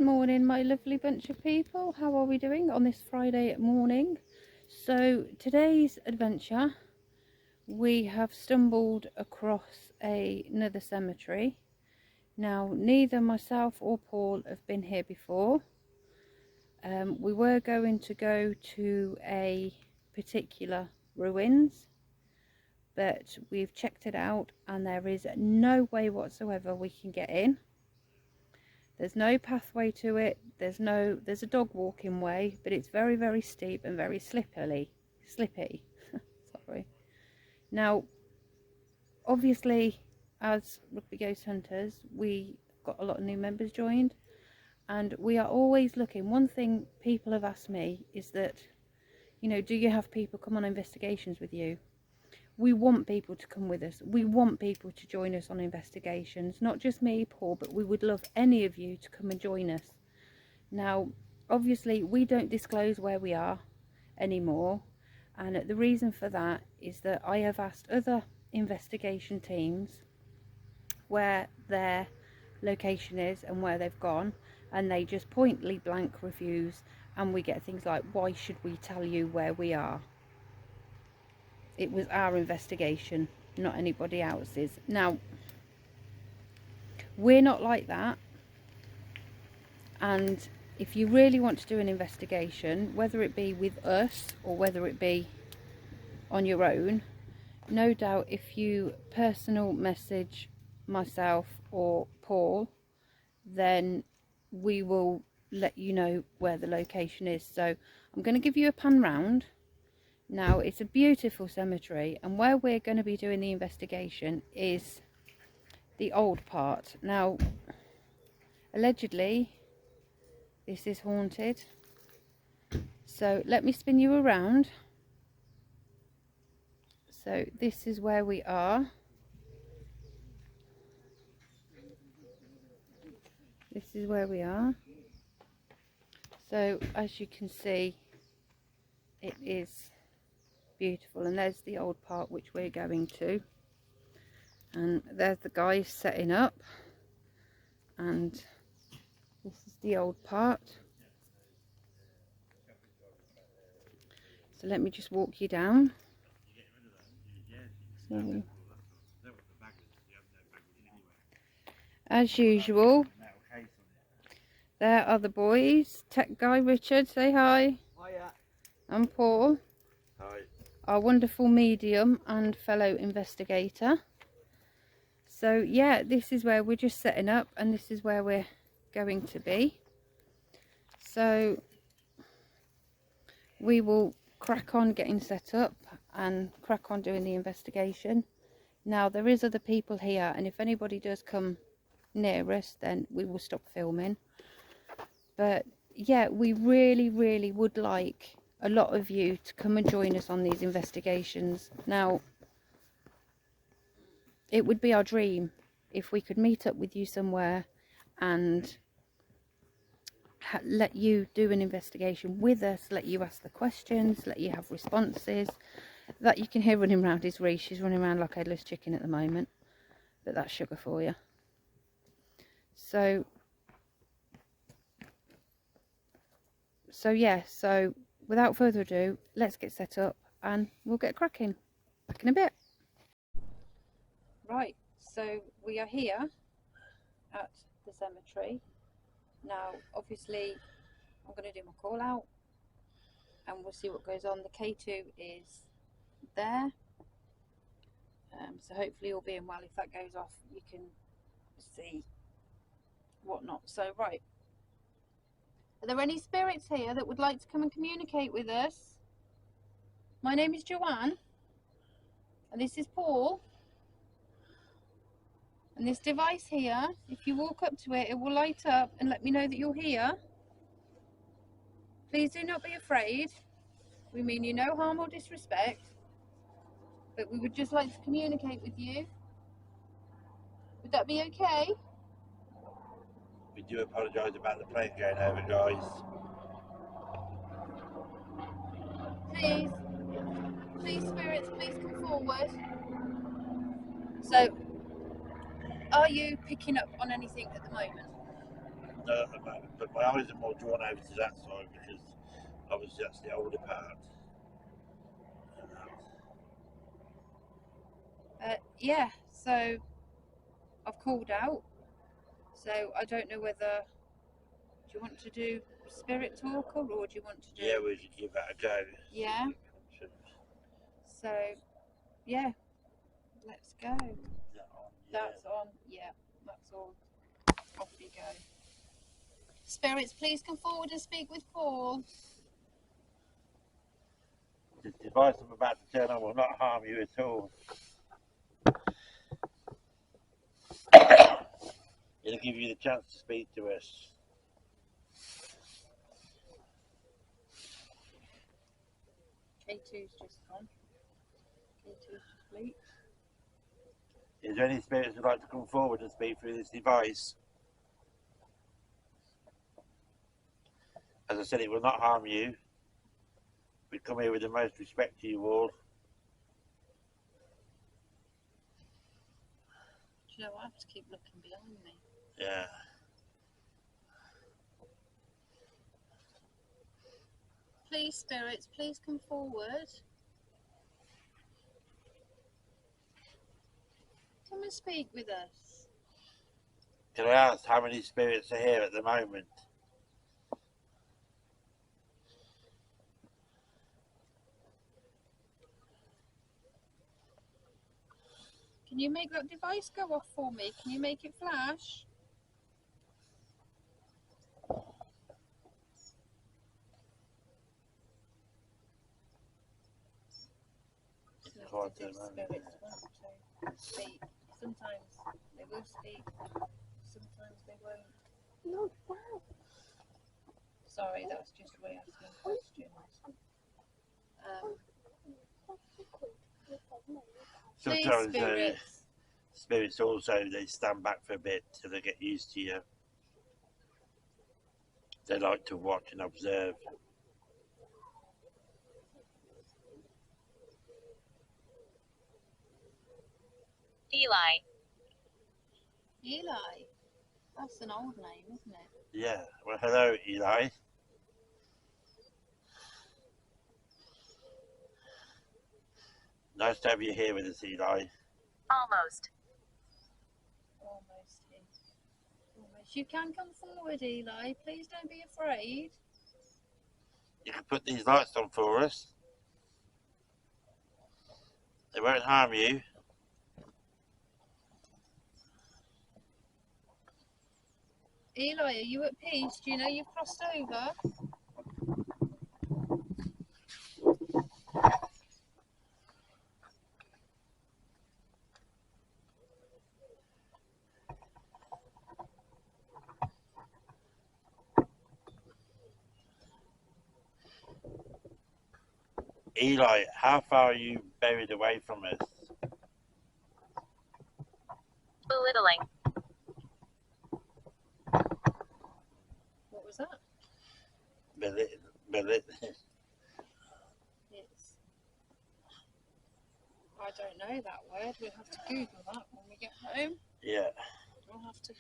morning, my lovely bunch of people. How are we doing on this Friday morning? So today's adventure, we have stumbled across another cemetery. Now, neither myself or Paul have been here before. We were going to go to a particular ruins, but we've checked it out and there is no way whatsoever we can get in. There's no pathway to it. There's a dog walking way, but it's very, very steep and very slippy. Sorry. Now, obviously, as Rugby Ghost Hunters, we got a lot of new members joined, and we are always looking. One thing people have asked me is that, you know, do you have people come on investigations with you? We want people to come with us. We want people to join us on investigations. Not just me, Paul, but we would love any of you to come and join us. Now, obviously, we don't disclose where we are anymore. And the reason for that is that I have asked other investigation teams where their location is and where they've gone. And they just pointedly blank refuse. And we get things like, why should we tell you where we are? It was our investigation, not anybody else's. Now, we're not like that. And if you really want to do an investigation, whether it be with us or whether it be on your own, no doubt if you personal message myself or Paul, then we will let you know where the location is. So I'm going to give you a pan round. Now, it's a beautiful cemetery, and where we're going to be doing the investigation is the old part. Now, allegedly, this is haunted. So let me spin you around. So this is where we are. This is where we are. So as you can see, it is beautiful, and there's the old part which we're going to, and there's the guys setting up, and this is the old part. So let me just walk you down. So, as usual, there are the boys. Tech guy Richard, say hi. Hiya. And Paul. Hi. Our wonderful medium and fellow investigator. So yeah, this is where we're just setting up, and this is where we're going to be. So we will crack on getting set up and crack on doing the investigation. Now, there is other people here, and if anybody does come near us, then we will stop filming. But yeah, we really would like a lot of you to come and join us on these investigations. Now, it would be our dream if we could meet up with you somewhere and let you do an investigation with us, let you ask the questions, let you have responses. That you can hear running around is Reese. She's running around like a headless chicken at the moment, but that's sugar for you. So yeah, so without further ado, let's get set up and we'll get cracking. Back in a bit. Right, so we are here at the cemetery. Now, obviously, I'm going to do my call out and we'll see what goes on. The K2 is there. So hopefully all being well, if that goes off, you can see whatnot. So, right. Are there any spirits here that would like to come and communicate with us? My name is Joanne, and this is Paul. And this device here, if you walk up to it, it will light up and let me know that you're here. Please do not be afraid. We mean you no harm or disrespect, but we would just like to communicate with you. Would that be okay? We do apologise about the plane going over, guys. Please spirits, please come forward. So, are you picking up on anything at the moment? No, at the moment, but my eyes are more drawn over to that side because obviously that's the older part. Yeah, so I've called out. So I don't know whether, do you want to do spirit talker or do you want to do... Yeah, we should give that a go. Yeah. So, yeah, let's go. That's on. Yeah, that's all. Off we go. Spirits, please come forward and speak with Paul. The device I'm about to turn on will not harm you at all. It'll give you the chance to speak to us. K2's just gone. K2's just bleeped. Is there any spirits who'd like to come forward and speak through this device? As I said, it will not harm you. We come here with the most respect to you all. Do you know, I have to keep looking behind me. Yeah. Please, spirits, please come forward. Come and speak with us. Can I ask how many spirits are here at the moment? Can you make that device go off for me? Can you make it flash? Spirits want to speak. Sometimes they will speak, sometimes they won't. No, wow. Sorry, that's just way asking questions. Sometimes spirits also, they stand back for a bit till they get used to you. They like to watch and observe. Eli. Eli? That's an old name, isn't it? Yeah. Well, hello, Eli. Nice to have you here with us, Eli. Almost. Almost. You can come forward, Eli. Please don't be afraid. You can put these lights on for us. They won't harm you. Eli, are you at peace? Do you know you've crossed over? Eli, how far are you buried away from us? Belittling. What was that? It's... I don't know that word. We'll have to Google that when we get home. Yeah. We'll have to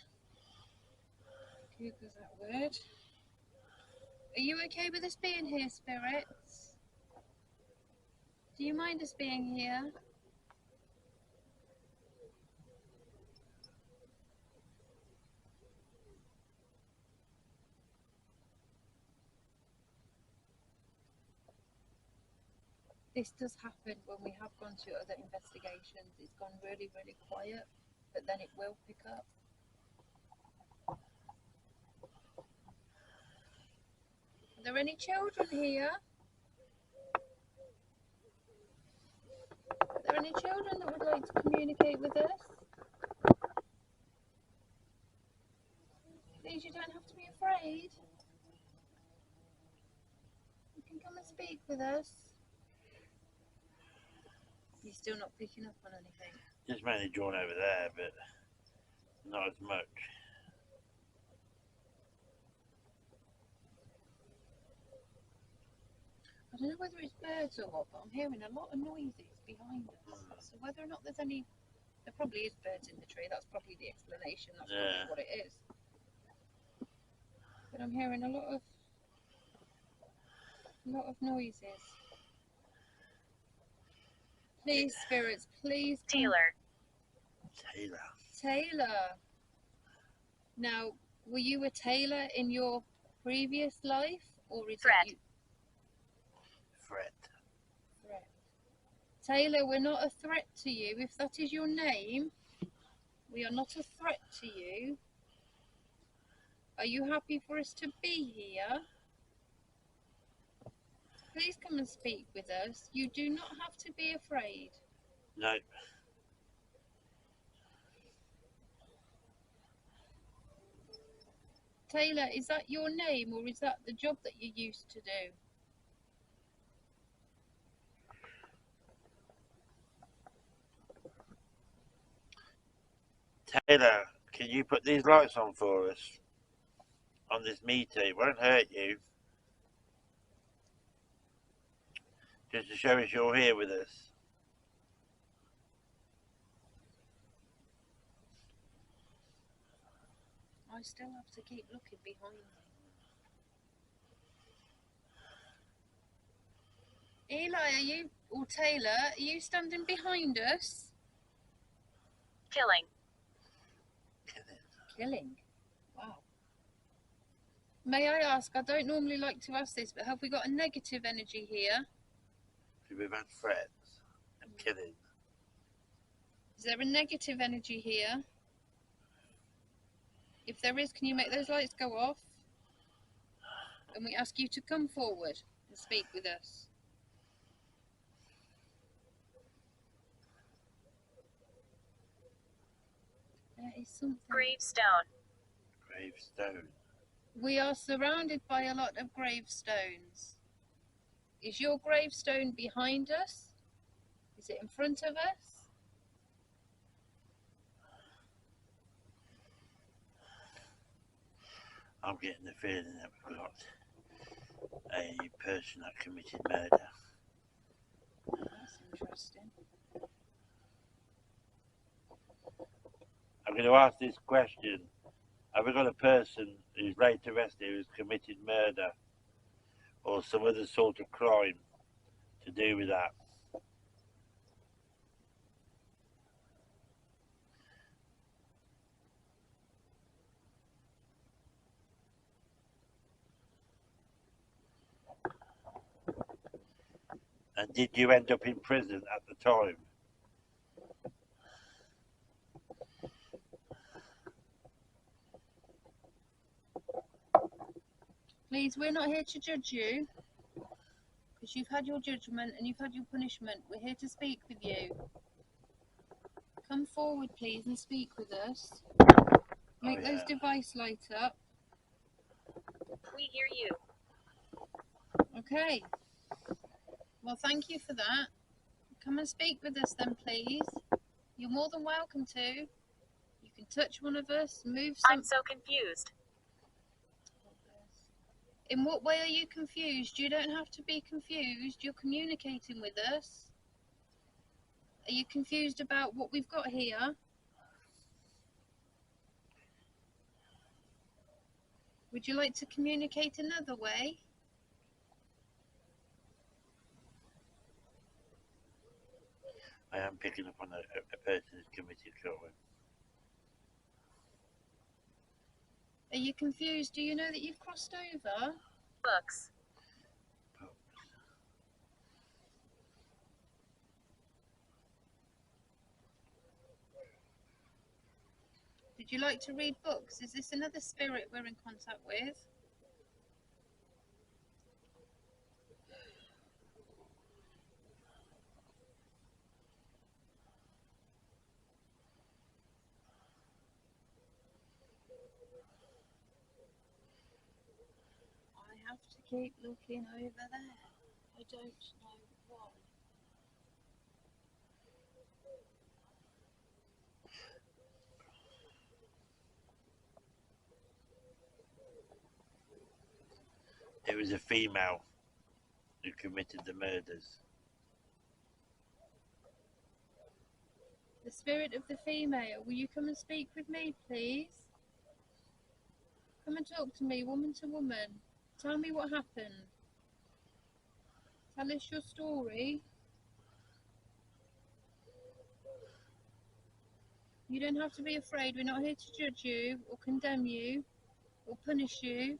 Google that word. Are you okay with us being here, spirits? Do you mind us being here? This does happen when we have gone to other investigations. It's gone really, really quiet, but then it will pick up. Are there any children here? Are there any children that would like to communicate with us? Please, you don't have to be afraid. You can come and speak with us. You're still not picking up on anything? Just mainly drawn over there, but not as much. I don't know whether it's birds or what, but I'm hearing a lot of noises behind us. So whether or not there's any... There probably is birds in the tree. That's probably the explanation. That's probably what it is. But I'm hearing a lot of noises. Please, spirits, please. Taylor. Taylor. Now, were you a tailor in your previous life, or is Threat. it you? Threat. Threat. Taylor, we're not a threat to you. If that is your name, we are not a threat to you. Are you happy for us to be here? Please come and speak with us. You do not have to be afraid. No. Taylor, is that your name, or is that the job that you used to do? Taylor, can you put these lights on for us? On this meter, it won't hurt you. Just to show us you're here with us. I still have to keep looking behind me. Eli, are you, or Taylor, are you standing behind us? Killing. Killing? Wow. May I ask, I don't normally like to ask this, but have we got a negative energy here? We've had threats and killing. Is there a negative energy here? If there is, can you make those lights go off? And we ask you to come forward and speak with us. There is something. Gravestone. Gravestone. We are surrounded by a lot of gravestones. Is your gravestone behind us? Is it in front of us? I'm getting the feeling that we've got a person that committed murder. That's interesting. I'm going to ask this question. Have we got a person who's later arrested who's committed murder or some other sort of crime to do with that? And did you end up in prison at the time? Please, we're not here to judge you, because you've had your judgment and you've had your punishment. We're here to speak with you. Come forward, please, and speak with us. Make those devices light up. We hear you. Okay. Well, thank you for that. Come and speak with us then, please. You're more than welcome to. You can touch one of us, move some. I'm so confused. In what way are you confused? You don't have to be confused. You're communicating with us. Are you confused about what we've got here? Would you like to communicate another way? I am picking up on a person who's committed crime. Are you confused? Do you know that you've crossed over? Books. Would you like to read books? Is this another spirit we're in contact with? I have to keep looking over there. I don't know why. It was a female who committed the murders. The spirit of the female, will you come and speak with me, please? Come and talk to me, woman to woman. Tell me what happened. Tell us your story. You don't have to be afraid. We're not here to judge you or condemn you or punish you.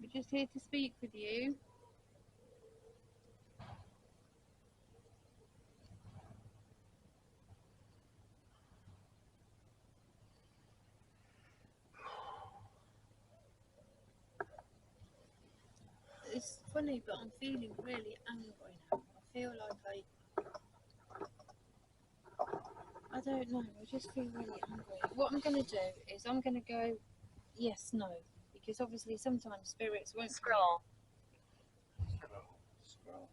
We're just here to speak with you. It's funny, but I'm feeling really angry now. I feel like I don't know, I just feel really angry. What I'm going to do is I'm going to go yes, no, because obviously sometimes spirits won't Scroll. Scroll.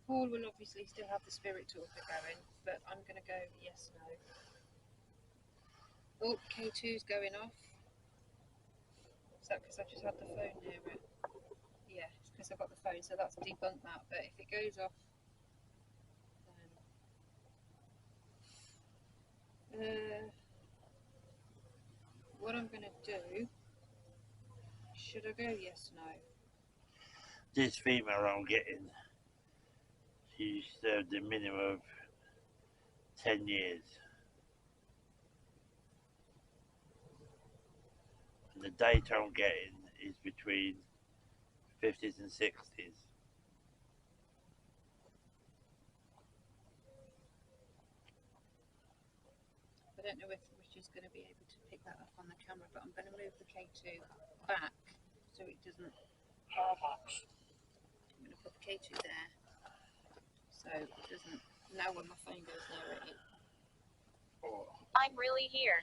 Paul will obviously still have the spirit talker going, but I'm going to go yes, no. Oh, K2's going off. Is that because I just had the phone near it? Yeah, it's because I've got the phone, so that's debunked that. But if it goes off, then what I'm going to do, should I go yes, no? This female I'm getting, she served a minimum of 10 years. And the date I'm getting is between 50s and 60s. I don't know if Richard's going to be able to pick that up on the camera, but I'm going to move the K2 back so it doesn't. I'm going to put the K2 there so it doesn't. Now when my phone goes near it, I'm really here.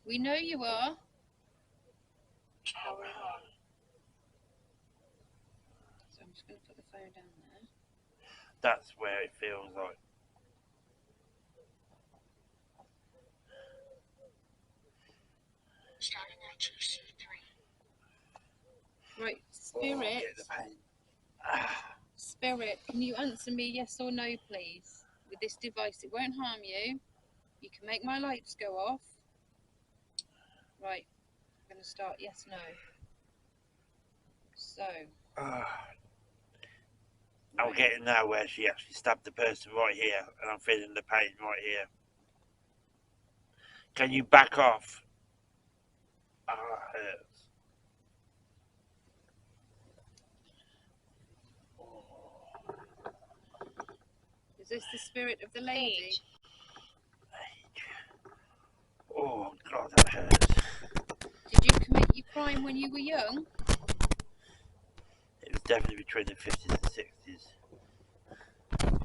we know you are. So I'm just going to put the phone down there. That's where it feels like. Starting at 2C3. Right, Spirit. Spirit, can you answer me yes or no, please? With this device, it won't harm you. You can make my lights go off. Right, I'm going to start yes, no. So. I'm getting now where she actually stabbed the person right here, and I'm feeling the pain right here. Can you back off? Ah, it hurts. Is this the spirit of the lady? Age. Oh, God, that hurts. Did you commit your crime when you were young? It was definitely between the 50s and 60s.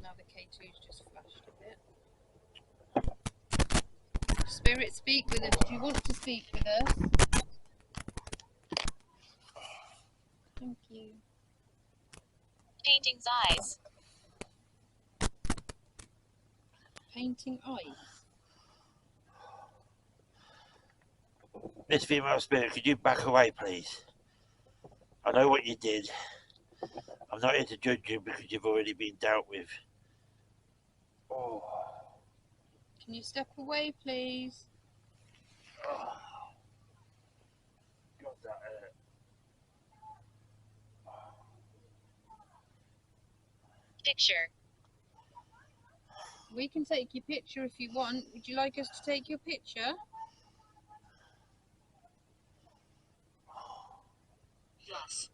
Now the K2's just flashed a bit. Spirit, speak with us. Do you want to speak with us? Thank you. Painting's eyes. Painting eyes. Miss Female Spirit, could you back away, please? I know what you did. I'm not here to judge you because you've already been dealt with. Oh. Can you step away, please? Oh. God, that hurt. Picture. We can take your picture if you want. Would you like us to take your picture? Yes.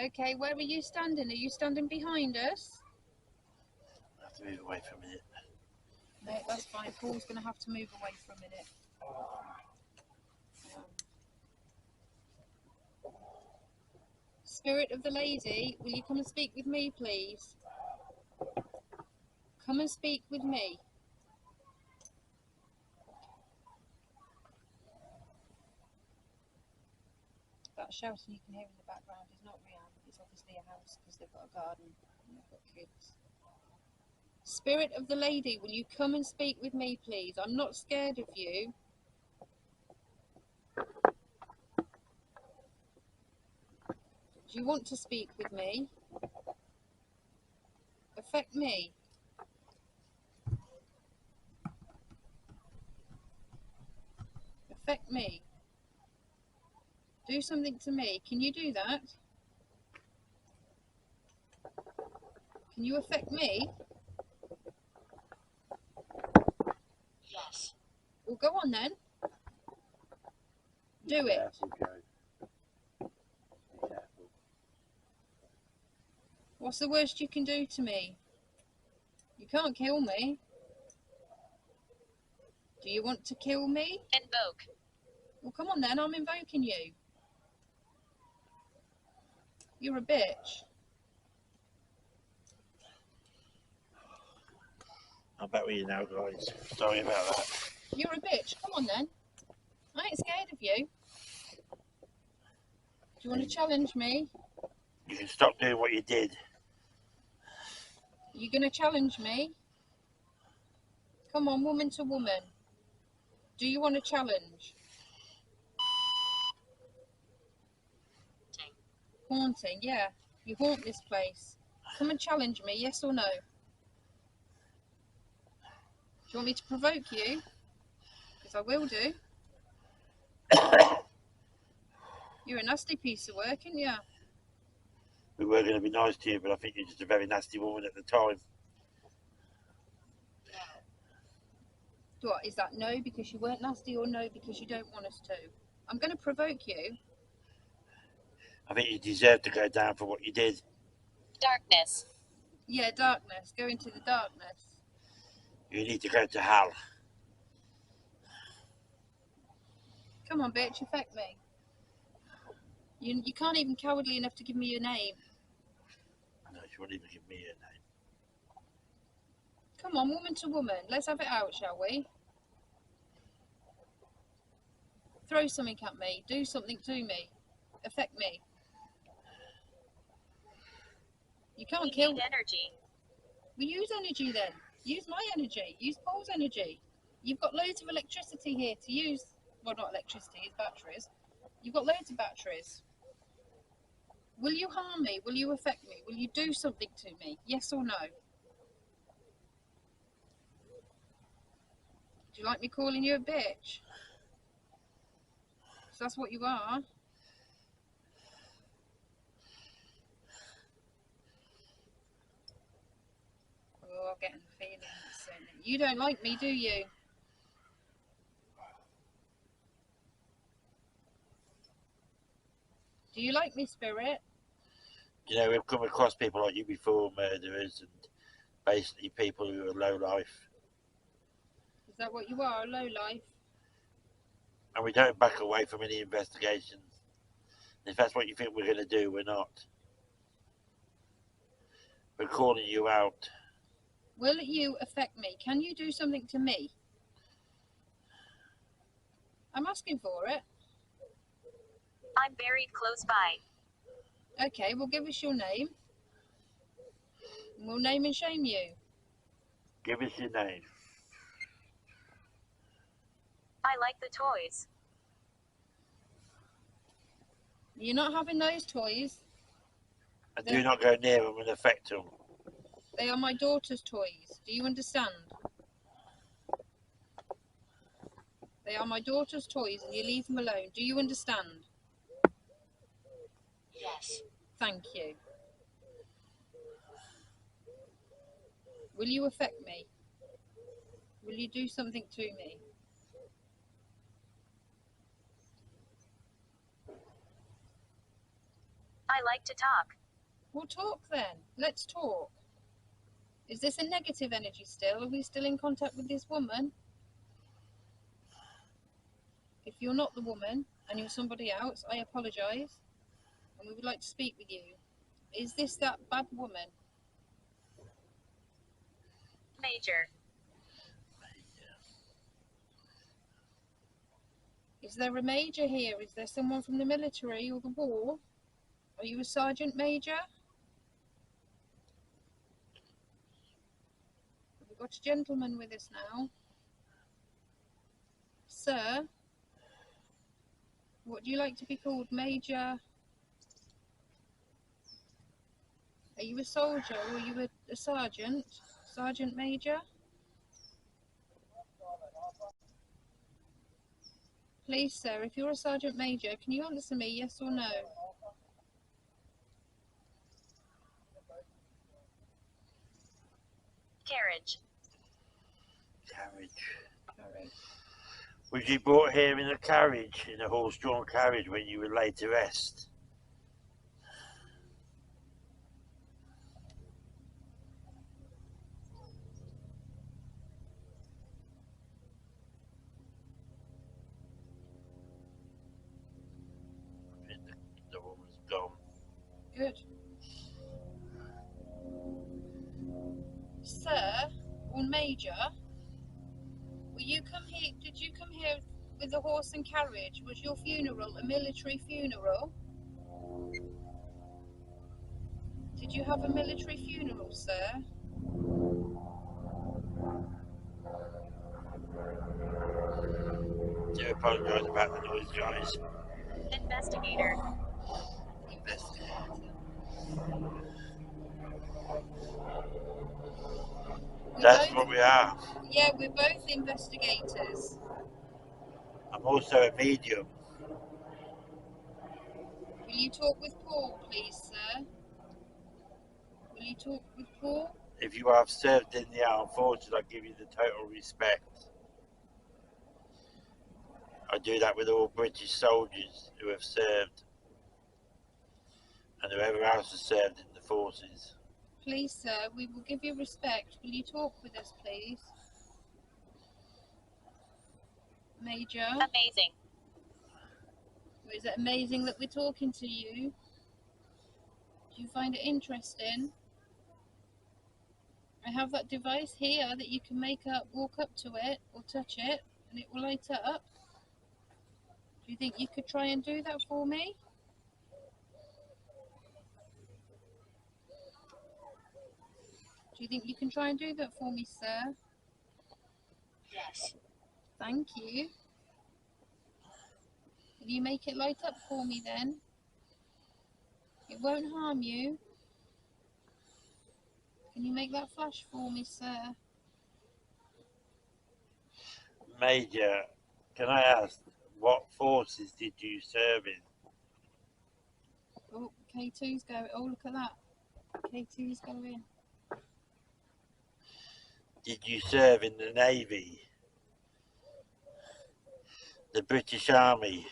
Okay, where are you standing? Are you standing behind us? I have to move away for a minute. No, that's fine. Paul's going to have to move away for a minute. Spirit of the lady, will you come and speak with me, please? Come and speak with me. That shouting you can hear in the background is not real. It's obviously a house because they've got a garden and they've got kids. Spirit of the lady, will you come and speak with me, please? I'm not scared of you. Do you want to speak with me? Affect me. affect me. Do something to me. Can you do that? Can you affect me? Yes. Well, go on then. Do it. Careful, Joe. Be careful. What's the worst you can do to me? You can't kill me. Do you want to kill me? Invoke. Well, come on then. I'm invoking you. You're a bitch. I'm back with you now, guys. Sorry about that. You're a bitch. Come on then. I ain't scared of you. Do you want to challenge me? You can stop doing what you did. You gonna challenge me? Come on, woman to woman. Do you want to challenge? Haunting, yeah. You haunt this place. Come and challenge me, yes or no? Do you want me to provoke you? Because I will do. You're a nasty piece of work, aren't you? We were going to be nice to you, but I think you're just a very nasty woman at the time. What, is that no because you weren't nasty or no because you don't want us to? I'm going to provoke you. I think you deserve to go down for what you did. Darkness. Yeah, darkness. Go into the darkness. You need to go to hell. Come on, bitch, affect me. You can't even cowardly enough to give me your name. No, she won't even give me a name. Come on, woman to woman. Let's have it out, shall we? Throw something at me. Do something to me. Affect me. You We can't kill need energy. We use energy then. Use my energy. Use Paul's energy. You've got loads of electricity here to use. Well, not electricity, it's batteries. You've got loads of batteries. Will you harm me? Will you affect me? Will you do something to me? Yes or no? Do you like me calling you a bitch? 'Cause that's what you are. Oh, I'm getting the feeling. You don't like me, do you? Do you like me, Spirit? You know, we've come across people like you before, murderers and basically people who are low life. Is that what you are, a low life? And we don't back away from any investigations. If that's what you think we're going to do, we're not. We're calling you out. Will you affect me? Can you do something to me? I'm asking for it. I'm buried close by. Okay, well, give us your name. And we'll name and shame you. Give us your name. I like the toys. You're not having those toys. And do not go near them and affect them. They are my daughter's toys. Do you understand? They are my daughter's toys and you leave them alone. Do you understand? Yes. Thank you. Will you affect me? Will you do something to me? I like to talk. We'll talk then. Let's talk. Is this a negative energy still? Are we still in contact with this woman? If you're not the woman and you're somebody else, I apologise. And we would like to speak with you. Is this that bad woman? Major. Is there a major here? Is there someone from the military or the war? Are you a sergeant major? We've got a gentleman with us now. Sir, what do you like to be called? Major? Are you a soldier or are you a sergeant? Sergeant major? Please, sir, if you're a sergeant major, can you answer me, yes or no? Carriage. Carriage. Was you brought here in a carriage, in a horse-drawn carriage, when you were laid to rest? I think the woman's gone. Good. Sir, or major, did you come here with a horse and carriage? Was your funeral a military funeral? Did you have a military funeral, sir? Do apologise about the noise, guys. Investigator. That's what we are. Yeah, we're both investigators. I'm also a medium. Will you talk with Paul, please, sir? Will you talk with Paul? If you have served in the armed forces, I give you the total respect. I do that with all British soldiers who have served and whoever else has served in the forces. Please, sir, we will give you respect. Will you talk with us, please? Major? Amazing. Is it amazing that we're talking to you? Do you find it interesting? I have that device here that you can walk up to it or touch it and it will light up. Do you think you could try and do that for me? Do you think you can try and do that for me, sir? Yes. Thank you. Can you make it light up for me then? It won't harm you. Can you make that flash for me, sir? Major, can I ask, what forces did you serve in? Oh, K2's going. Oh, look at that. K2's going. Did you serve in the Navy, the British Army,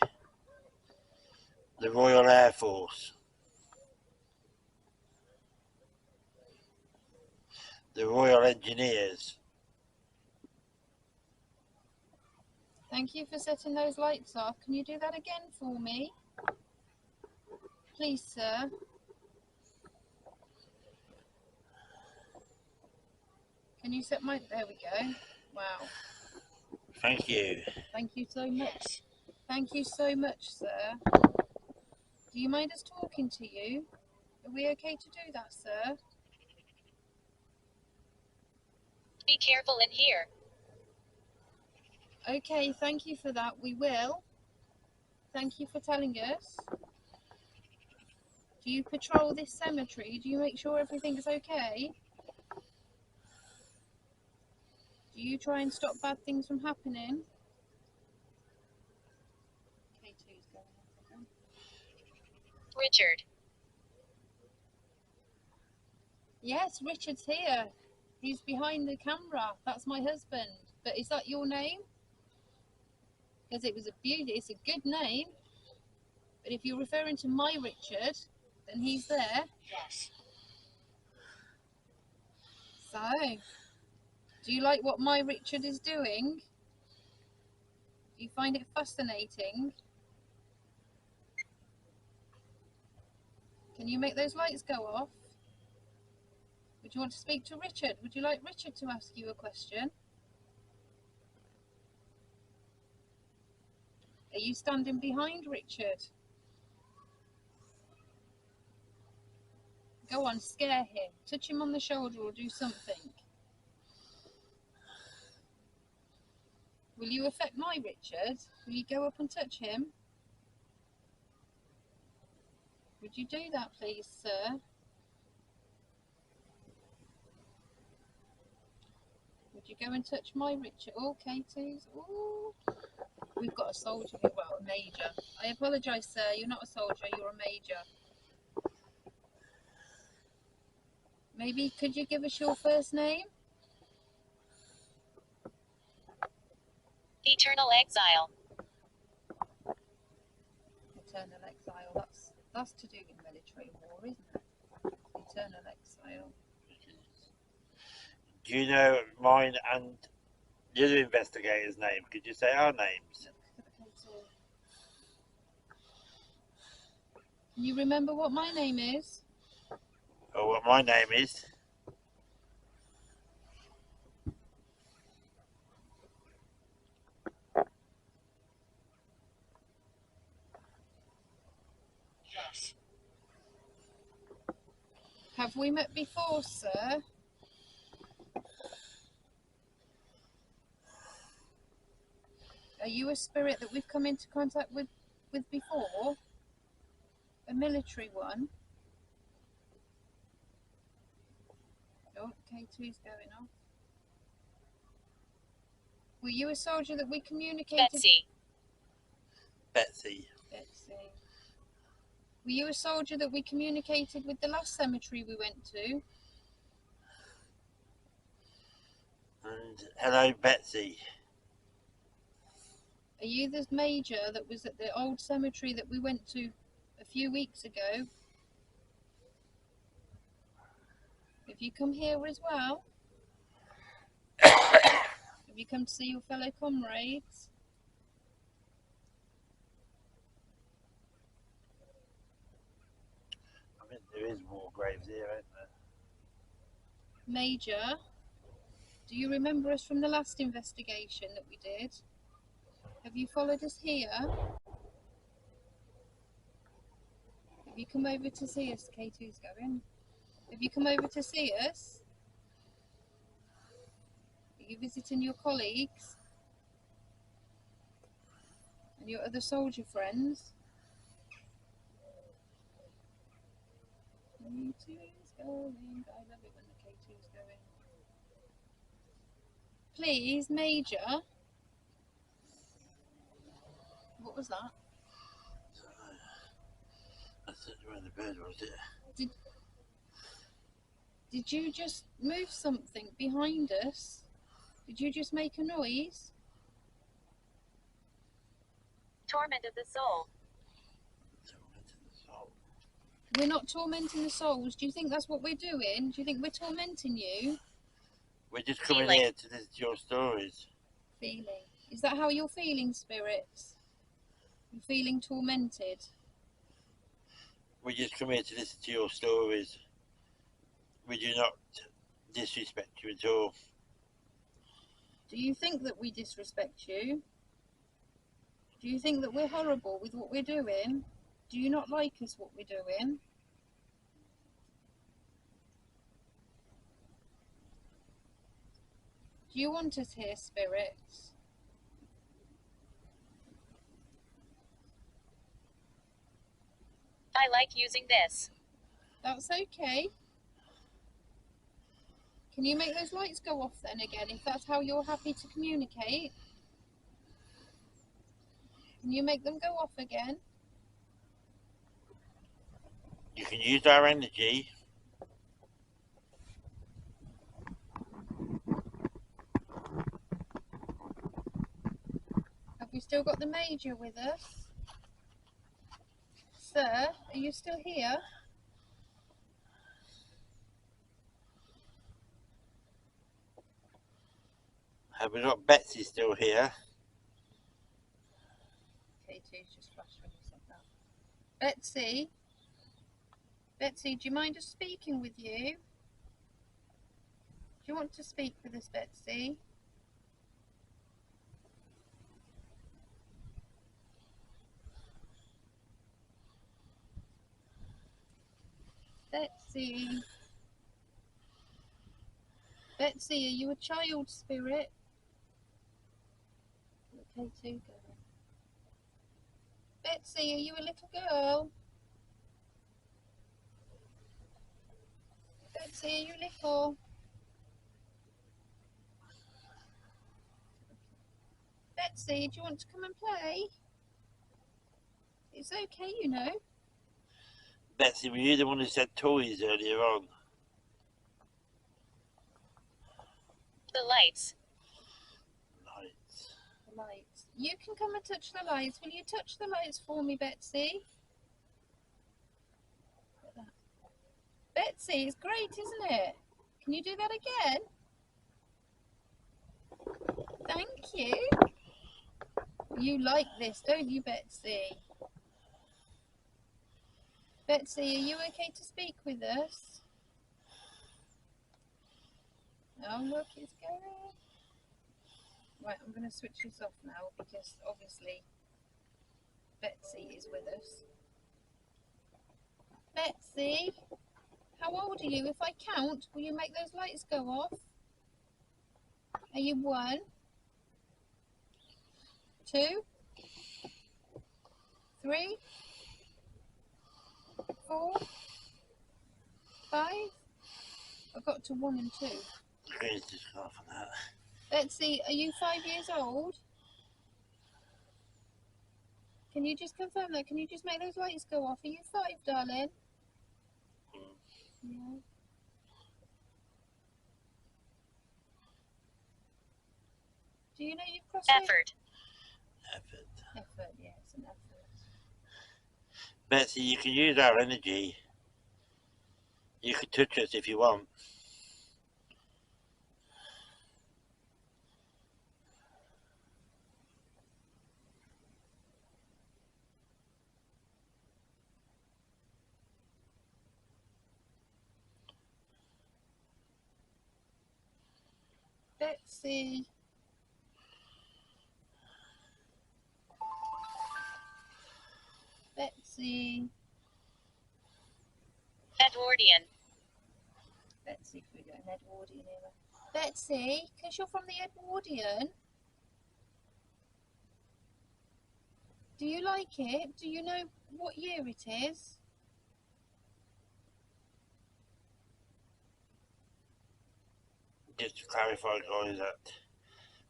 the Royal Air Force, the Royal Engineers? Thank you for setting those lights off. Can you do that again for me? Please, sir. Can you set my... There we go. Wow. Thank you. Thank you so much. Thank you so much, sir. Do you mind us talking to you? Are we okay to do that, sir? Be careful in here. Okay, thank you for that. We will. Thank you for telling us. Do you patrol this cemetery? Do you make sure everything's okay? Do you try and stop bad things from happening? K2's going. Richard. Yes, Richard's here. He's behind the camera. That's my husband. But is that your name? Because it was a beauty. It's a good name. But if you're referring to my Richard, then he's there. Yes. So, do you like what my Richard is doing? Do you find it fascinating? Can you make those lights go off? Would you want to speak to Richard? Would you like Richard to ask you a question? Are you standing behind Richard? Go on, scare him. Touch him on the shoulder or do something. Will you affect my Richard? Will you go up and touch him? Would you do that, please, sir? Would you go and touch my Richard? Oh, Katie's. Oh. we've got a soldier here, well, a major. I apologise, sir, you're not a soldier, you're a major. Maybe could you give us your first name? Eternal exile. Eternal exile, that's to do with military war, isn't it? Eternal exile. Do you know mine and the other investigator's name? Could you say our names? Can you remember what my name is? Or what my name is? Yes. Have we met before, sir? Are you a spirit that we've come into contact with before? A military one? Oh, K2's going off. Were you a soldier that we communicated? Betsy. Betsy. Betsy. Were you a soldier that we communicated with the last cemetery we went to? And hello, Betsy. Are you the major that was at the old cemetery that we went to a few weeks ago? Have you come here as well? Have you come to see your fellow comrades? I mean, there is more graves here, isn't there? Major, do you remember us from the last investigation that we did? Have you followed us here? Have you come over to see us? K2's going. Have you come over to see us? Are you visiting your colleagues? And your other soldier friends? K2's going. I love it when the K2's going. Please, Major. What was that? That's where the bird was, it? Did you just move something behind us? Did you just make a noise? Torment of the soul. We're not tormenting the souls. Do you think that's what we're doing? Do you think we're tormenting you? We're just coming Feeling. here to listen to your stories. Feeling. Is that how you're feeling, spirits? You're feeling tormented? We just come here to listen to your stories. We do not disrespect you at all. Do you think that we disrespect you? Do you think that we're horrible with what we're doing? Do you not like us, what we're doing? Do you want us here, spirits? I like using this. That's okay. Can you make those lights go off then again, if that's how you're happy to communicate? Can you make them go off again? You can use our energy. Have we still got the Major with us? Sir, are you still here? Have we got Betsy still here? K2's just flashed when you said that. Betsy? Betsy, do you mind us speaking with you? Do you want to speak with us, Betsy? Betsy? Betsy, are you a child spirit? K2 going. Betsy, are you a little girl? Betsy, are you little? Betsy, do you want to come and play? It's okay, you know. Betsy, were you the one who said toys earlier on? The lights. Lights. The lights. You can come and touch the lights. Will you touch the lights for me, Betsy? Look at that. Betsy, it's great, isn't it? Can you do that again? Thank you. You like this, don't you, Betsy? Betsy, are you okay to speak with us? Oh, look, it's going. Right, I'm going to switch this off now because obviously Betsy is with us. Betsy, how old are you? If I count, will you make those lights go off? Are you 1, 2, 3, 4, 5? I got to 1 and 2. Grace just got off on that. Betsy, are you 5 years old? Can you just confirm that? Can you just make those lights go off? Are you 5, darling? Yeah. Do you know you've crossed Effort. Effort, yeah, it's an effort. Betsy, you can use our energy. You can touch us if you want. Betsy. Betsy. Edwardian. Betsy, can we get an Edwardian era? Betsy, because you're from the Edwardian. Do you like it? Do you know what year it is? Just to clarify, guys, that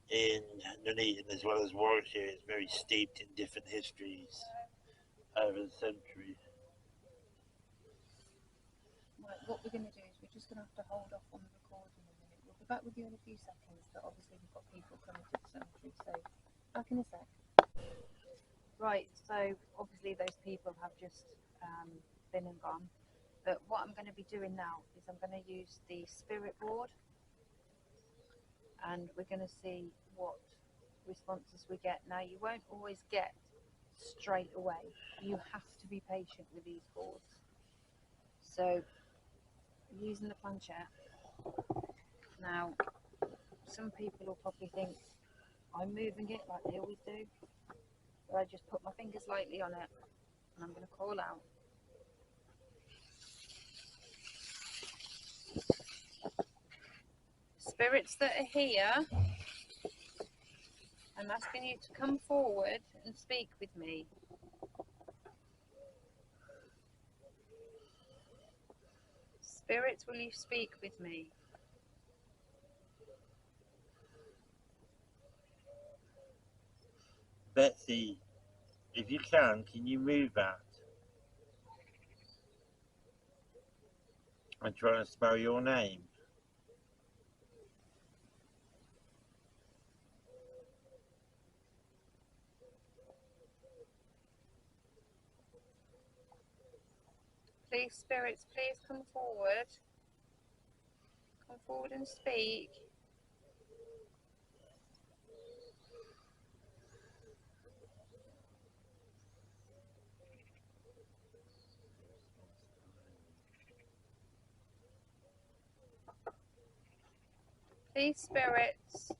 in Nuneaton as well as Warwickshire, it's very steeped in different histories over the century. Right, what we're going to do is we're just going to have to hold off on the recording a minute. We'll be back with you in a few seconds, but obviously we've got people coming to the cemetery, so back in a sec. Right, so obviously those people have just been and gone, but what I'm going to be doing now is I'm going to use the spirit board and we're going to see what responses we get. Now, you won't always get straight away. You have to be patient with these boards. So, using the planchette, now, some people will probably think I'm moving it like they always do, but I just put my fingers lightly on it and I'm going to call out. Spirits that are here, I'm asking you to come forward and speak with me. Spirits, will you speak with me? Betsy, if you can you move that and try and spell your name? Please, spirits, please come forward. Come forward and speak. Please, spirits,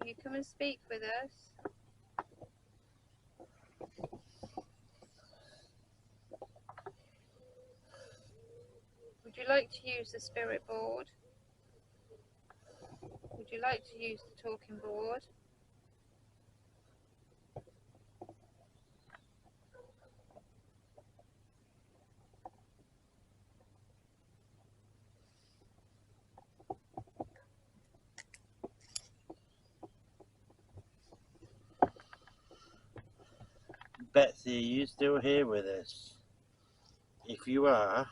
will you come and speak with us? Would you like to use the spirit board? Would you like to use the talking board? Betsy, are you still here with us? If you are,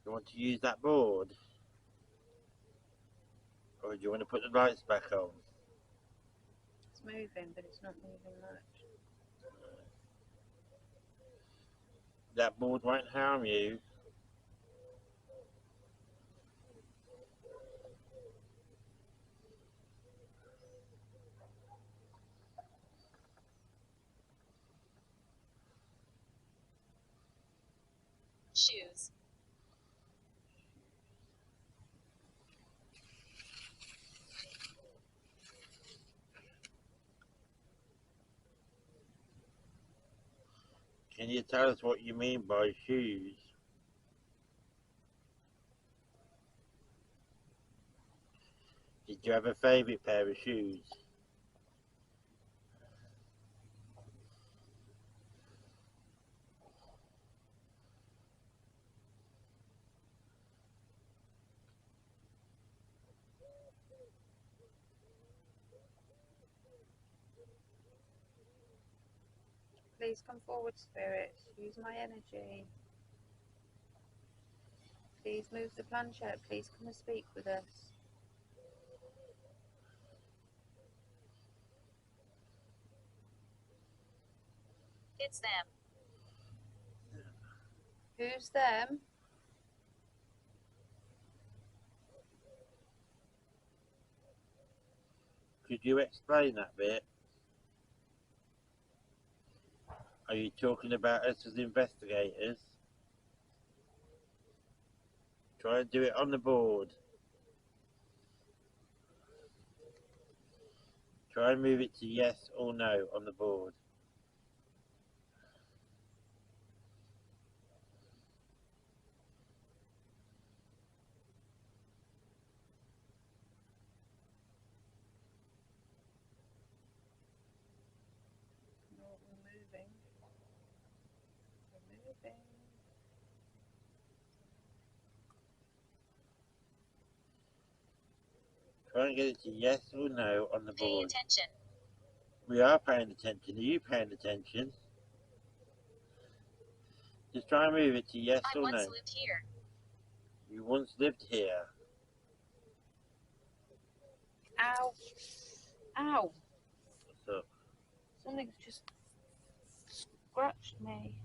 you want to use that board? Or do you want to put the lights back on? It's moving, but it's not moving much. That board won't harm you. Shoes. Can you tell us what you mean by shoes? Did you have a favourite pair of shoes? Please come forward, spirits. Use my energy. Please move the planchette. Please come and speak with us. It's them. Who's them? Could you explain that bit? Are you talking about us as investigators? Try and do it on the board. Try and move it to yes or no on the board. No, we're moving. We're moving. Try and get it to yes or no on the Pay board. attention. We are paying attention. Are you paying attention? Just try and move it to yes I or once no. lived here. You once lived here. Ow. Ow. So Something's just scratched me.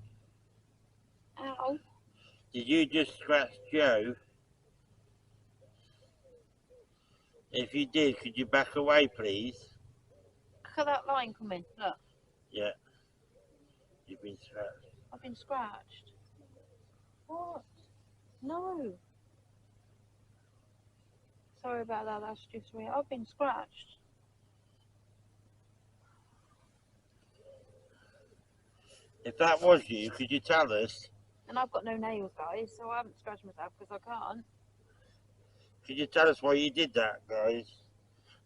Ow. did you just scratch Joe? If you did, could you back away, please? Look at that line coming. Look. Yeah. You've been scratched. I've been scratched. What? No. Sorry about that. That's just weird. I've been scratched. If that was you, could you tell us? And I've got no nails, guys, so I haven't scratched myself because I can't. Could you tell us why you did that, guys?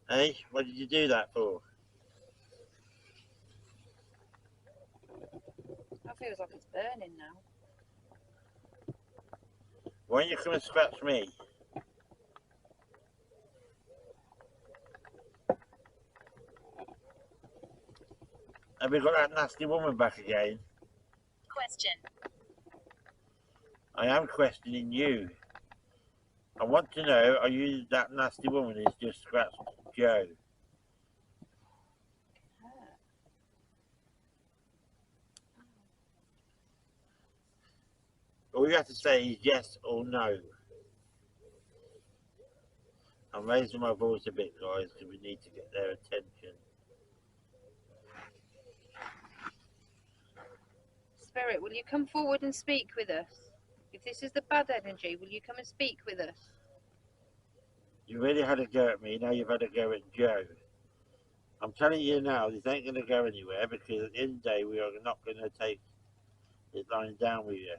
Hey, what did you do that for? That feels like it's burning now. Why don't you come and scratch me? Have we got that nasty woman back again? Question. I am questioning you. I want to know, are you that nasty woman who's just scratched Joe? All you have to say is yes or no. I'm raising my voice a bit, guys, because we need to get their attention. Spirit, will you come forward and speak with us? If this is the bad energy, will you come and speak with us? You really had a go at me, now you've had a go at Joe. I'm telling you now, this ain't going to go anywhere, because at the end of the day, we are not going to take it lying down with you.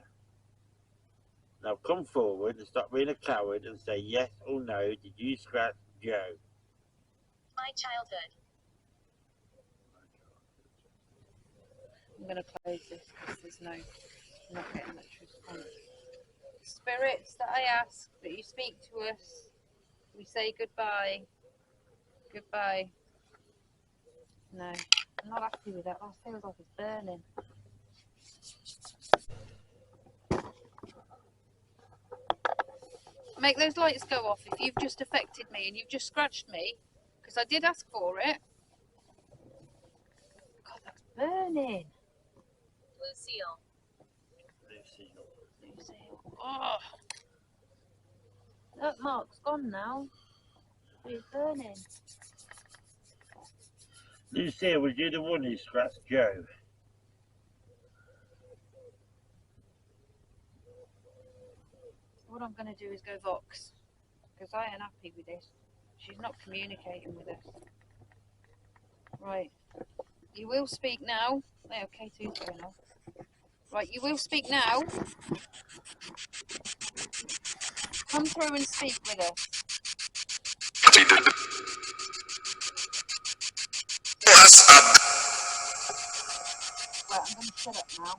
Now come forward and stop being a coward and say yes or no, did you scratch Joe? My childhood. I'm going to close this because there's no, I'm not getting much response. Spirits that I ask that you speak to us, we say goodbye. Goodbye. No, I'm not happy with that. That feels like it's burning. Make those lights go off if you've just affected me and you've just scratched me, because I did ask for it. God, that's burning. Lucille. Lucille. Oh, that mark's gone now. It's burning. Lucille, was you the one who scratched Joe? What I'm going to do is go Vox, because I ain't happy with this. She's not communicating with us. Right. You will speak now. Oh, K2's going off. Right, you will speak now. Come through and speak with us. Right, I'm going to shut up now,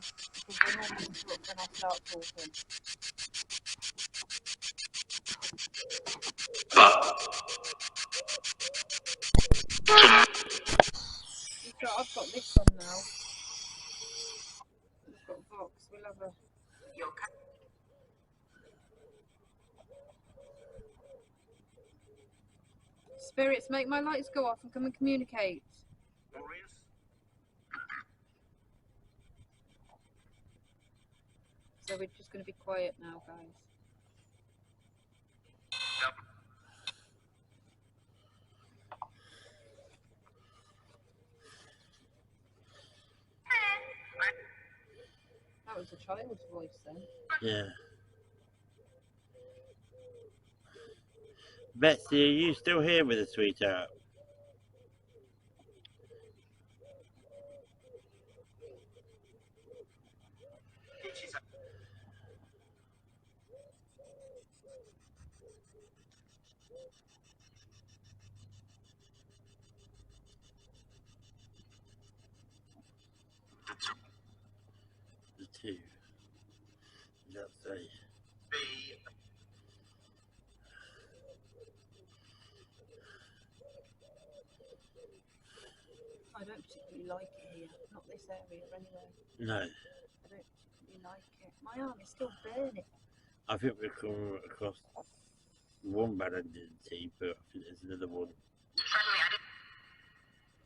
because they normally interrupt when I start talking. So I've got this on now. I've got Vox. We'll have a... Spirits, make my lights go off and come and communicate. So we're just going to be quiet now, guys. That was a child's voice then. Yeah. Betsy, are you still here with us, sweetheart? The two. That's three. I don't particularly like it here. Not this area anyway. No. I don't particularly like it. My arm is still burning. I think we've come across one bad end of the tea, but I think there's another one.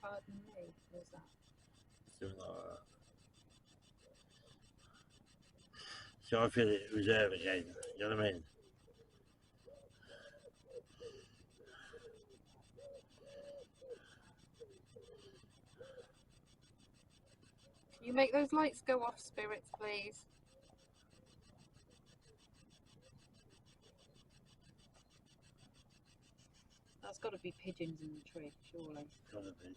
Pardon me, where's that? Something like that. So I feel it reserve again. You know what I mean? Can you make those lights go off, spirits, please? That's got to be pigeons in the tree, surely. Gotta be.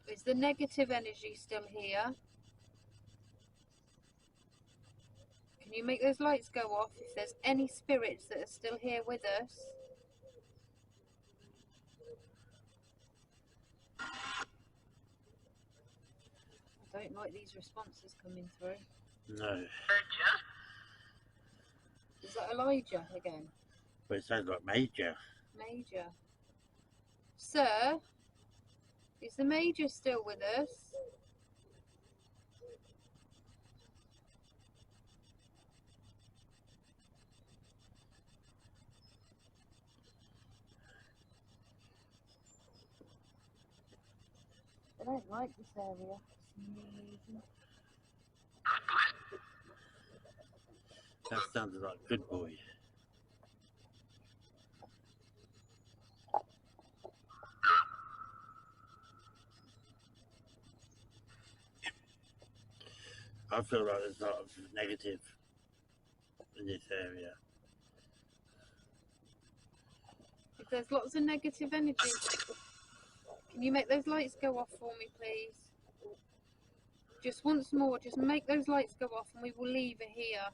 Is the negative energy still here? Can you make those lights go off if there's any spirits that are still here with us? I don't like these responses coming through. No. Is that Elijah again? But it sounds like Major. Major. Sir? Is the Major still with us? I don't like this area for some reason. That sounded like Good Boy. I feel like there's a lot of negative in this area. If there's lots of negative energy, can you make those lights go off for me, please? Just once more, just make those lights go off and we will leave it here.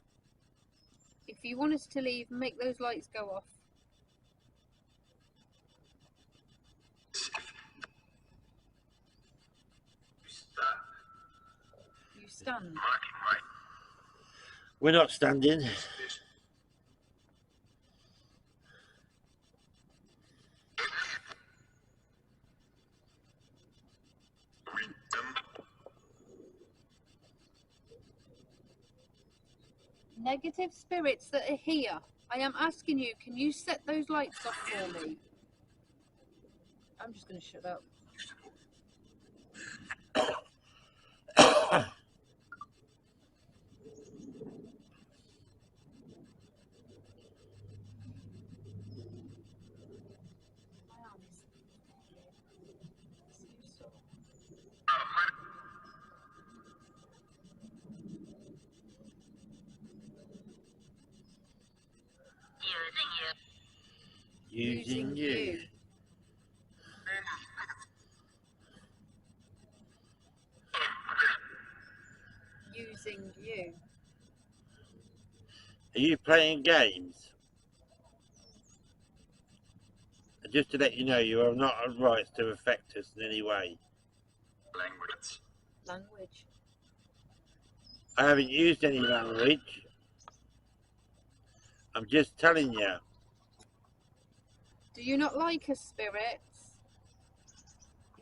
If you want us to leave, make those lights go off. You stand. We're not standing. Negative spirits that are here. I am asking you, can you set those lights off for me? I'm just going to shut up. Using you. Using you. Are you playing games? Just to let you know, you are not on rights to affect us in any way. Language. I haven't used any language. I'm just telling you. Do you not like us, spirits?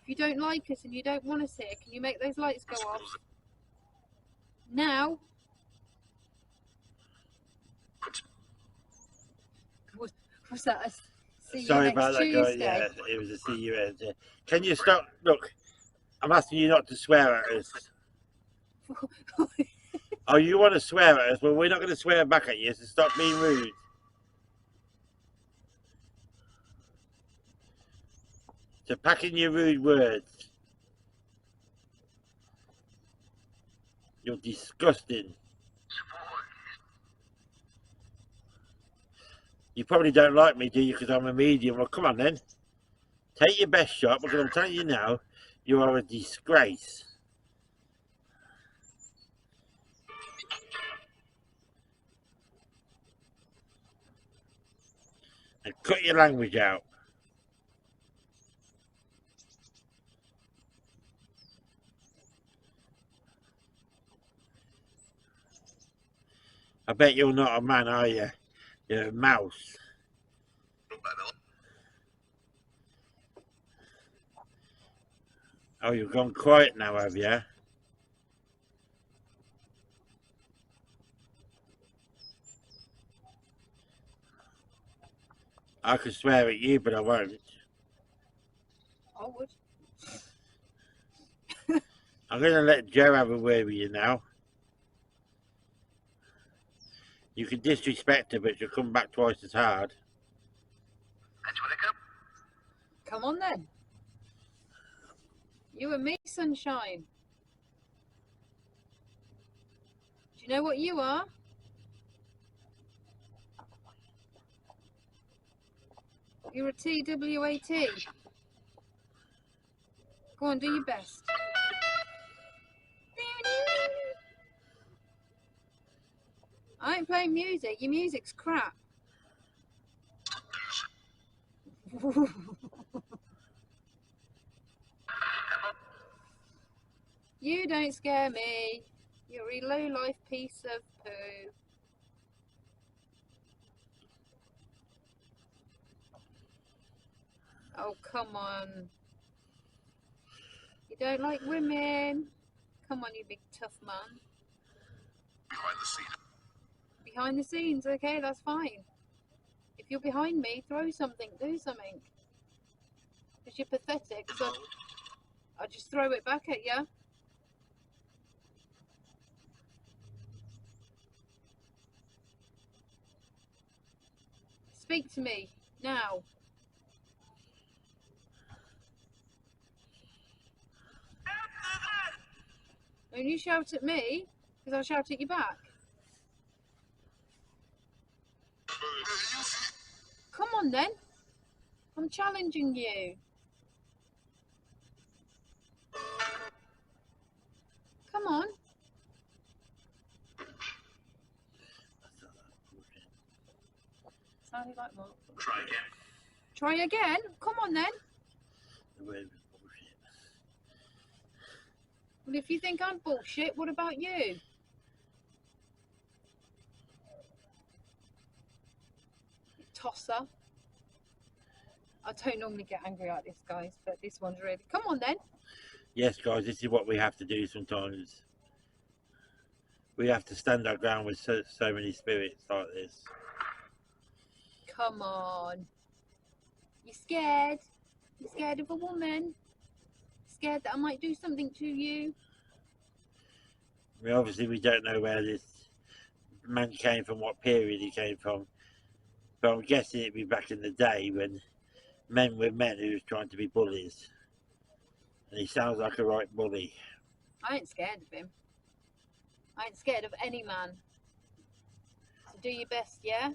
If you don't like us and you don't want us here, can you make those lights go off? Now? Was that a see Sorry you next about that, guy. Tuesday? Yeah, it was a see you later. Can you stop? Look, I'm asking you not to swear at us. Oh, you want to swear at us? Well, we're not going to swear back at you, so stop being rude. So pack in your rude words. You're disgusting. You probably don't like me, do you, because I'm a medium? Well, come on then. Take your best shot, because I'm telling you now, you are a disgrace. And cut your language out. I bet you're not a man, are you? You're a mouse. Oh, you've gone quiet now, have you? I could swear at you, but I won't. I would. I'm going to let Joe have a word with you now. You can disrespect her, but she'll come back twice as hard. Come on then. You and me, sunshine. Do you know what you are? You're a TWAT. Go on, do your best. I ain't playing music. Your music's crap. You don't scare me. You're a low-life piece of poo. Oh, come on. You don't like women? Come on, you big tough man. Behind the scenes, okay, that's fine. If you're behind me, throw something, do something. Because you're pathetic, so I'll just throw it back at you. Speak to me, now. When you shout at me, because I'll shout at you back. Come on then. I'm challenging you. Come on. Sounded like what? Try again. Try again? Come on then. Well, if you think I'm bullshit, what about you? Tosser. I don't normally get angry like this, guys, but this one's really... Come on then. Yes, guys, this is what we have to do sometimes. we have to stand our ground with so many spirits like this. Come on. You scared? You scared of a woman? Scared that I might do something to you? I mean, obviously we don't know where this man came from, what period he came from, but I'm guessing it'd be back in the day when men were men who was trying to be bullies. And he sounds like a right bully. I ain't scared of him. I ain't scared of any man. So do your best, yeah?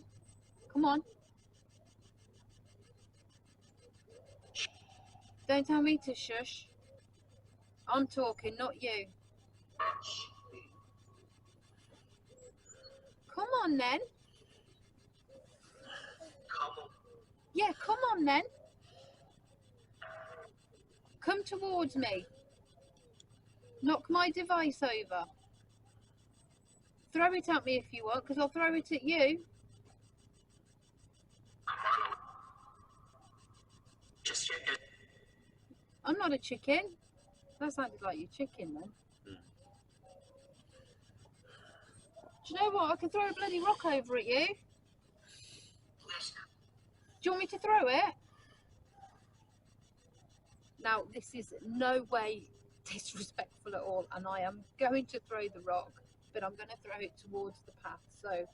Come on. Don't tell me to shush. I'm talking, not you. Come on then. Yeah, come on then. Come towards me. Knock my device over. Throw it at me if you want, because I'll throw it at you. Just chicken. I'm not a chicken. That sounded like your chicken then. Do you know what? I can throw a bloody rock over at you. Do you want me to throw it? Now, this is no way disrespectful at all, and I am going to throw the rock, but I'm going to throw it towards the path. So,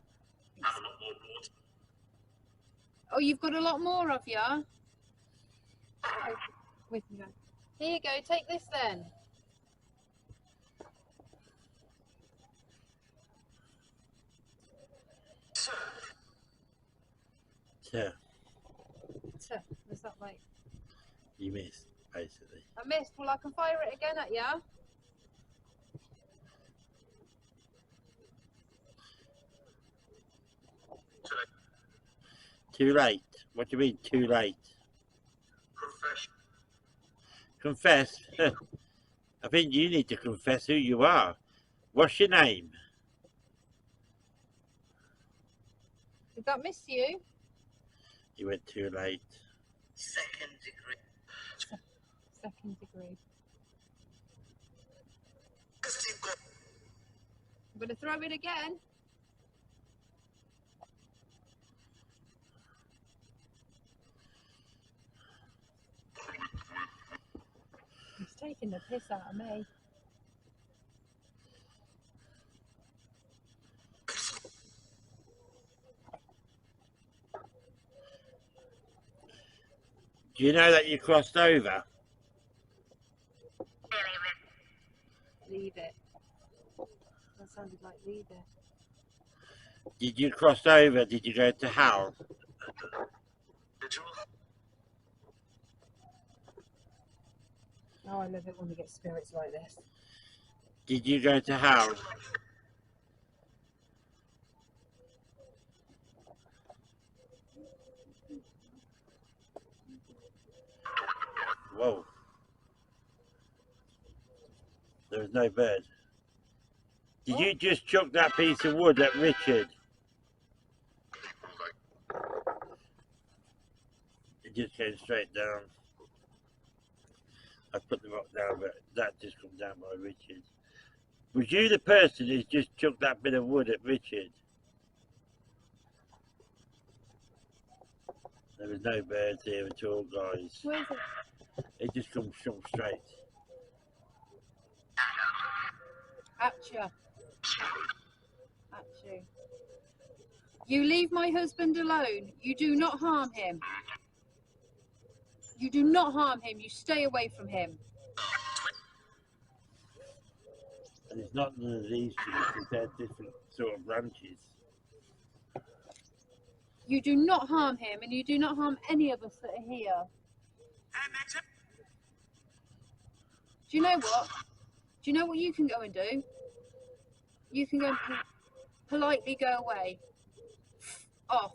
oh, you've got a lot more of you. With me. Here you go. Take this then. So, Was that like? you missed, basically. I missed. Well, I can fire it again at you. Too late. What do you mean, too late? Confess? I think you need to confess who you are. What's your name? Did that miss you? You went too late. Second degree. Second degree. I'm going to throw it again. He's taking the piss out of me. Do you know that you crossed over? Leave it. That sounded like leave it. Did you cross over? Did you go to hell? Oh, I love it when we get spirits like this. Did you go to hell? Whoa. There was no bird. Did you just chuck that piece of wood at Richard? It just came straight down. I put the rock down, but that just come down by Richard. Was you the person who just chucked that bit of wood at Richard? There was no birds here at all, guys. Where is it? It just comes straight. At you. At you. You leave my husband alone. You do not harm him. You do not harm him. You stay away from him. And it's not none of these trees, because they're different sort of branches. You do not harm him, and you do not harm any of us that are here. Do you know what? Do you know what you can go and do? You can go and politely go away. Off.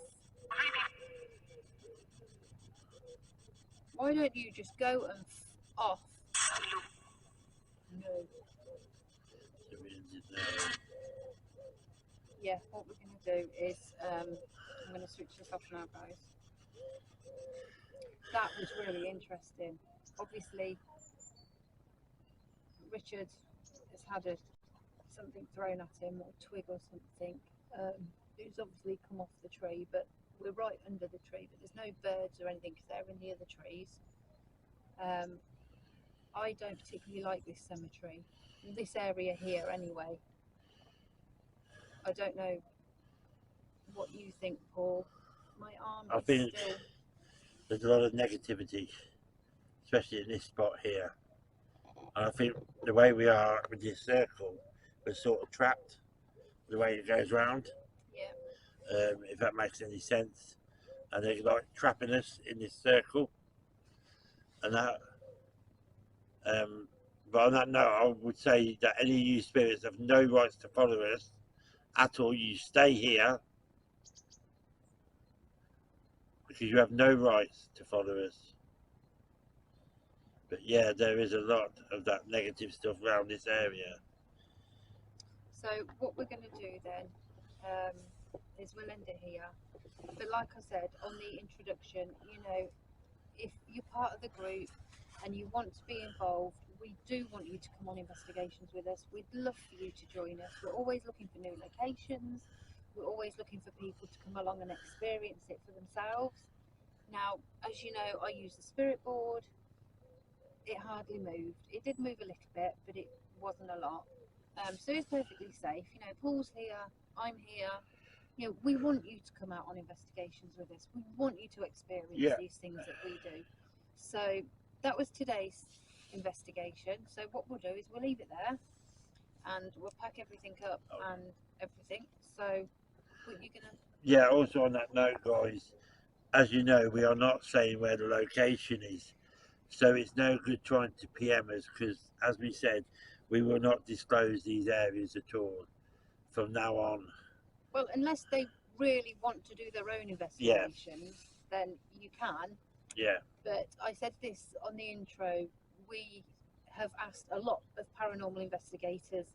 Why don't you just go and off? No. Yeah, what we're going to do is, I'm going to switch this off now, guys. That was really interesting. Obviously, Richard has had a something thrown at him, or a twig or something. It's obviously come off the tree, but we're right under the tree, but there's no birds or anything because they're in the other trees. I don't particularly like this cemetery, this area here anyway. I don't know what you think, Paul. My arm I is think still... there's a lot of negativity, especially in this spot here. And I think the way we are with this circle, we're sort of trapped the way it goes round. Yeah. If that makes any sense. And they're like trapping us in this circle. And that, but on that note, I would say that any of you spirits have no rights to follow us at all. You stay here because you have no rights to follow us. But yeah, there is a lot of that negative stuff around this area. So what we're going to do then is we'll end it here. But like I said on the introduction, you know, if you're part of the group and you want to be involved, we do want you to come on investigations with us. We'd love for you to join us. We're always looking for new locations. We're always looking for people to come along and experience it for themselves. Now, as you know, I use the spirit board. It hardly moved. It did move a little bit, but it wasn't a lot. So it's perfectly safe. You know, Paul's here, I'm here. You know, we want you to come out on investigations with us. We want you to experience these things that we do. So that was today's investigation. So what we'll do is we'll leave it there and we'll pack everything up and everything. So what you gonna... Yeah, also on that note, guys, as you know, we are not saying where the location is. So it's no good trying to PM us because, as we said, we will not disclose these areas at all from now on. Well, unless they really want to do their own investigations, then you can. Yeah. But I said this on the intro, we have asked a lot of paranormal investigators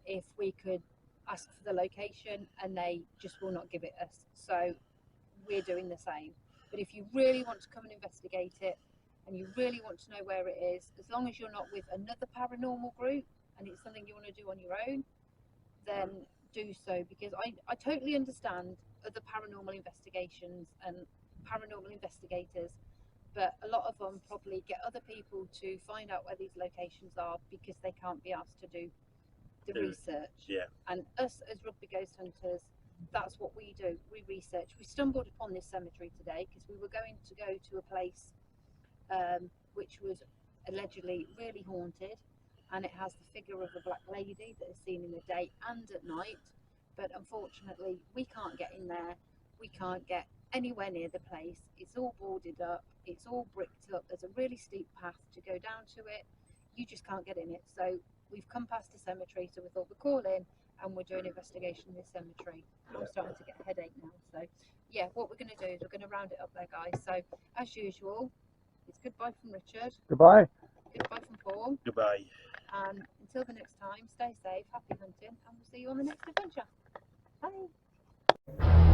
if we could ask for the location, and they just will not give it us. So we're doing the same. But if you really want to come and investigate it, and you really want to know where it is, as long as you're not with another paranormal group and it's something you want to do on your own, then do so, because I totally understand other paranormal investigations and paranormal investigators, but a lot of them probably get other people to find out where these locations are because they can't be asked to do the research. Yeah. And us as rugby ghost hunters, that's what we do. We research. We stumbled upon this cemetery today because we were going to go to a place which was allegedly really haunted, and it has the figure of a black lady that is seen in the day and at night. But unfortunately, we can't get in there. We can't get anywhere near the place. It's all boarded up. It's all bricked up. There's a really steep path to go down to it. You just can't get in it. So we've come past the cemetery, so we thought we'd call in and we're doing investigation in this cemetery. I'm starting to get a headache now. So yeah, what we're going to do is we're going to round it up there, guys. So as usual, it's goodbye from Richard. Goodbye. Goodbye from Paul. Goodbye. And until the next time, stay safe, happy hunting, and we'll see you on the next adventure. Bye.